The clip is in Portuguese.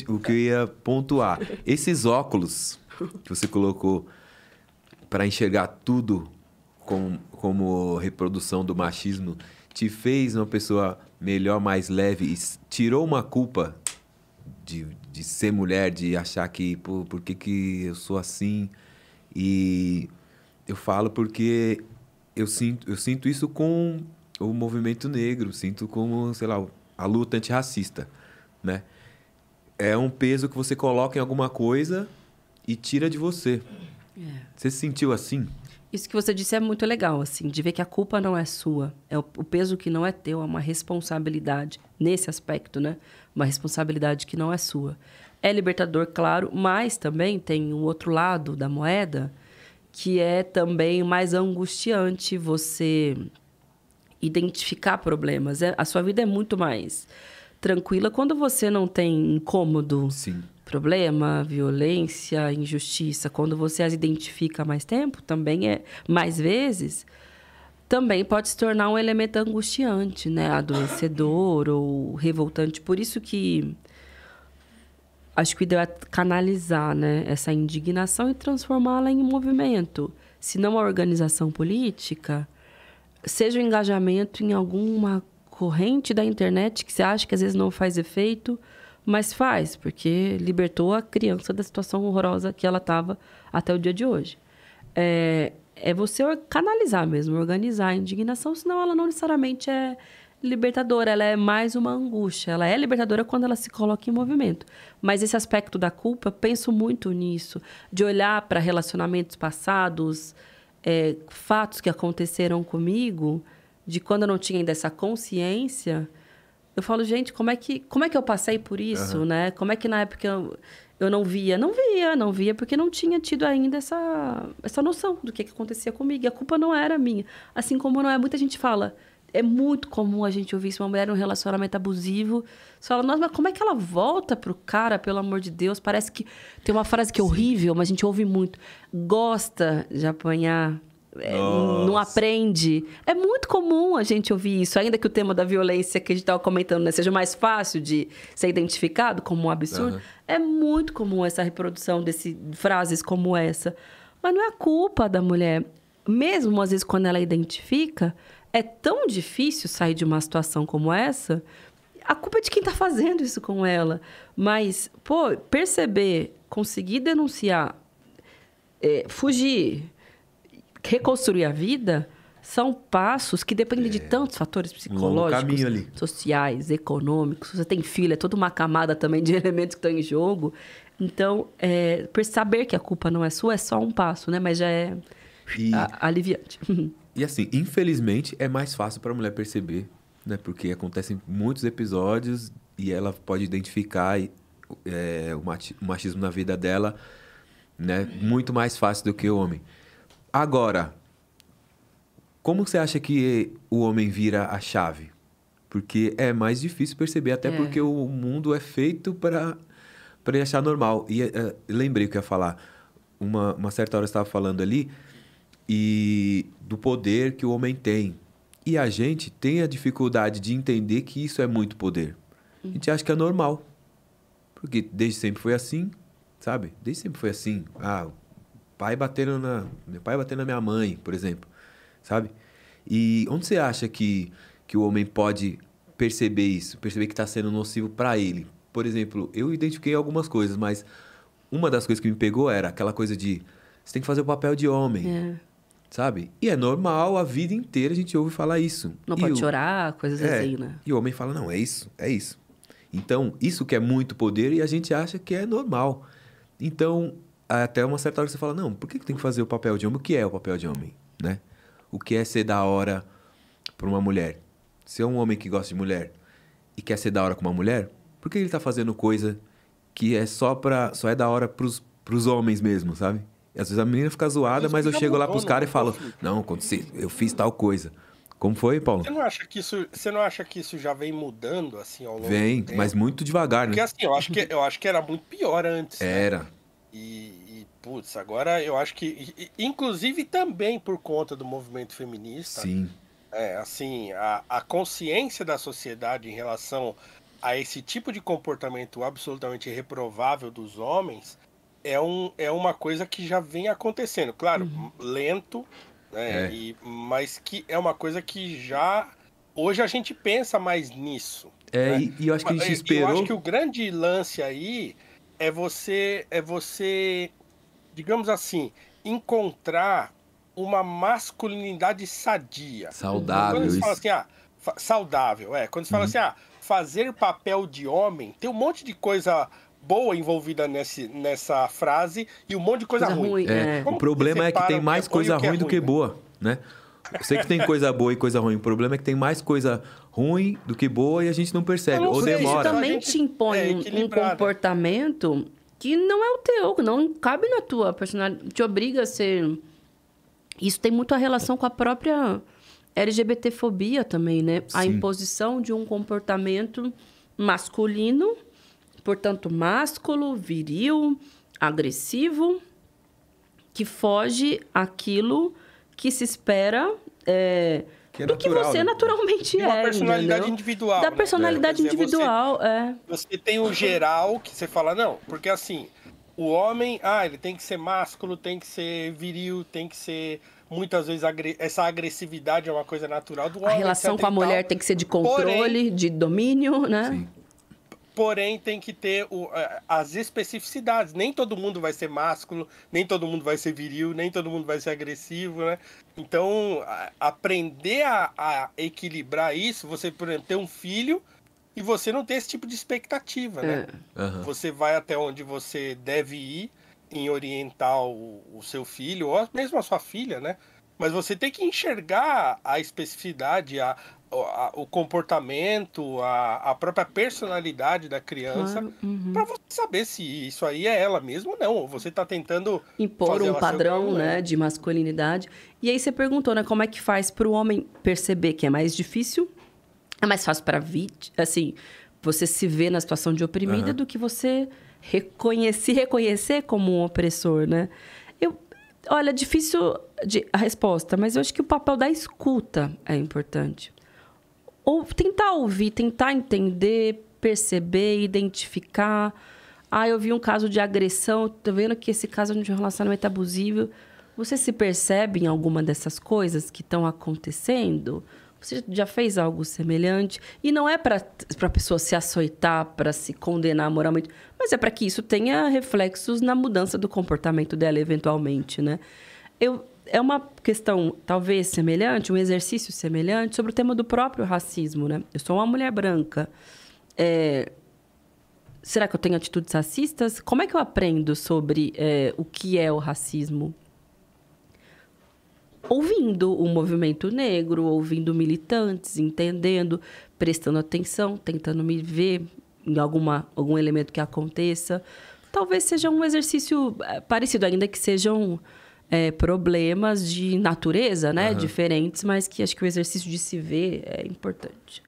o que eu ia pontuar. Esses óculos que você colocou para enxergar tudo como reprodução do machismo te fez uma pessoa melhor, mais leve e tirou uma culpa de ser mulher, de achar que, pô, por que eu sou assim? E eu falo porque eu sinto isso com o movimento negro, sinto como, sei lá, a luta antirracista, né? É um peso que você coloca em alguma coisa e tira de você. Você se sentiu assim? Isso que você disse é muito legal, assim, de ver que a culpa não é sua. É o peso que não é teu, é uma responsabilidade nesse aspecto, né? Uma responsabilidade que não é sua. É libertador, claro, mas também tem um outro lado da moeda que é também mais angustiante você identificar problemas. A sua vida é muito mais tranquila quando você não tem incômodo, Sim. problema, violência, injustiça. Quando você as identifica há mais tempo, também mais vezes, também pode se tornar um elemento angustiante, né? Adoecedor ou revoltante. Por isso que acho que o ideal é canalizar, né, essa indignação e transformá-la em movimento. Se não uma organização política, seja o engajamento em alguma corrente da internet que você acha que às vezes não faz efeito, mas faz, porque libertou a criança da situação horrorosa que ela estava até o dia de hoje. É você canalizar mesmo, organizar a indignação, senão ela não necessariamente é libertadora, ela é mais uma angústia. Ela é libertadora quando ela se coloca em movimento. Mas esse aspecto da culpa, penso muito nisso, de olhar para relacionamentos passados, fatos que aconteceram comigo, de quando eu não tinha ainda essa consciência. Eu falo, gente, como é que eu passei por isso, né? Como é que na época eu não via? Não via porque não tinha tido ainda essa noção do que acontecia comigo. E a culpa não era minha. Assim como não é, muita gente fala, é muito comum a gente ouvir isso, uma mulher num relacionamento abusivo. Você fala, nossa, mas como é que ela volta pro cara, pelo amor de Deus? Parece que tem uma frase que é horrível, mas a gente ouve muito. Gosta de apanhar. Não aprende. É muito comum a gente ouvir isso, ainda que o tema da violência que a gente estava comentando, né, seja mais fácil de ser identificado como um absurdo. É muito comum essa reprodução de frases como essa. Mas não é a culpa da mulher. Mesmo, às vezes, quando ela identifica, é tão difícil sair de uma situação como essa. A culpa é de quem está fazendo isso com ela. Mas, pô, perceber, conseguir denunciar, fugir, reconstruir a vida, são passos que dependem de tantos fatores psicológicos, sociais, econômicos. Você tem filho, é toda uma camada também de elementos que estão em jogo. Então, saber que a culpa não é sua é só um passo, né? Mas já é aliviante. E assim, infelizmente, é mais fácil para a mulher perceber, né? Porque acontecem muitos episódios e ela pode identificar o machismo na vida dela, né? Muito mais fácil do que o homem. Agora, como você acha que o homem vira a chave? Porque é mais difícil perceber, até porque o mundo é feito para ele achar normal. E lembrei o que eu ia falar. Uma certa hora eu estava falando ali e do poder que o homem tem. E a gente tem a dificuldade de entender que isso é muito poder. A gente acha que é normal. Porque desde sempre foi assim, sabe? Desde sempre foi assim. Meu pai batendo na minha mãe, por exemplo, sabe? E onde você acha que o homem pode perceber isso? Perceber que está sendo nocivo para ele? Por exemplo, eu identifiquei algumas coisas, mas uma das coisas que me pegou era aquela coisa de você tem que fazer o papel de homem, sabe? E é normal, a vida inteira a gente ouve falar isso. Não pode chorar, coisas assim, né? E o homem fala, não, é isso. Então, isso que é muito poder e a gente acha que é normal. Então, até uma certa hora você fala, não, por que tem que fazer o papel de homem? O que é o papel de homem, né? O que é ser da hora para uma mulher? Se é um homem que gosta de mulher e quer ser da hora com uma mulher, por que ele tá fazendo coisa que é só é da hora pros homens mesmo, sabe? E às vezes a menina fica zoada, mas eu chego lá pros caras e falo, não, eu fiz tal coisa. Como foi, Paulo? Você não acha que isso já vem mudando assim ao longo do tempo? Mas muito devagar, Porque né? assim, eu acho que era muito pior antes. Era. Né? Putz, agora eu acho que, inclusive também por conta do movimento feminista, sim, assim, a consciência da sociedade em relação a esse tipo de comportamento absolutamente reprovável dos homens é uma coisa que já vem acontecendo. Claro, lento, né? Mas que é uma coisa que já... Hoje a gente pensa mais nisso. Né? E eu acho que a gente esperou... Eu acho que o grande lance aí é você, digamos assim, encontrar uma masculinidade sadia. Saudável. Quando você fala assim, saudável, Quando você fala assim, fazer papel de homem, tem um monte de coisa boa envolvida nessa frase e um monte de coisa ruim. O problema é que tem mais coisa ruim do que boa, né? Eu sei que tem coisa boa e coisa ruim. O problema é que tem mais coisa ruim do que boa e a gente não percebe. Ou demora. Isso também te impõe um comportamento que não é o teu, não cabe na tua personalidade, te obriga a ser... Isso tem muito a relação com a própria LGBTfobia também, né? Sim. A imposição de um comportamento masculino, portanto, másculo, viril, agressivo, que foge àquilo que se espera que é do que você naturalmente uma personalidade entendeu? individual. Da personalidade individual, Você tem o geral que você fala, não, porque assim, o homem, ele tem que ser másculo, tem que ser viril, tem que ser... Muitas vezes essa agressividade é uma coisa natural do homem. A relação com a mulher tem que ser de controle, de domínio, né? Sim. Porém, tem que ter as especificidades. Nem todo mundo vai ser másculo, nem todo mundo vai ser viril, nem todo mundo vai ser agressivo, né? Então, aprender a equilibrar isso, você, por exemplo, ter um filho e você não ter esse tipo de expectativa, né? Você vai até onde você deve ir em orientar o seu filho, ou mesmo a sua filha, né? Mas você tem que enxergar a especificidade, o comportamento, a própria personalidade da criança, para você saber se isso aí é ela mesma ou não. Ou você está tentando impor um padrão, né, de masculinidade. E aí você perguntou, né, como é que faz para o homem perceber que é mais difícil, é mais fácil para assim, você se ver na situação de oprimida do que você se reconhecer como um opressor, né? Olha, difícil a resposta, mas eu acho que o papel da escuta é importante. Ou tentar ouvir, tentar entender, perceber, identificar. Eu vi um caso de agressão, tô vendo que esse caso de um relacionamento abusivo. Você se percebe em alguma dessas coisas que estão acontecendo? Você já fez algo semelhante? E não é para a pessoa se açoitar, para se condenar moralmente, mas é para que isso tenha reflexos na mudança do comportamento dela, eventualmente, né? É uma questão, talvez, semelhante, um exercício semelhante sobre o tema do próprio racismo, né? Eu sou uma mulher branca. Será que eu tenho atitudes racistas? Como é que eu aprendo sobre o que é o racismo? Ouvindo o movimento negro, ouvindo militantes, entendendo, prestando atenção, tentando me ver em algum elemento que aconteça. Talvez seja um exercício parecido, ainda que sejam problemas de natureza, né? Diferentes, mas que acho que o exercício de se ver é importante.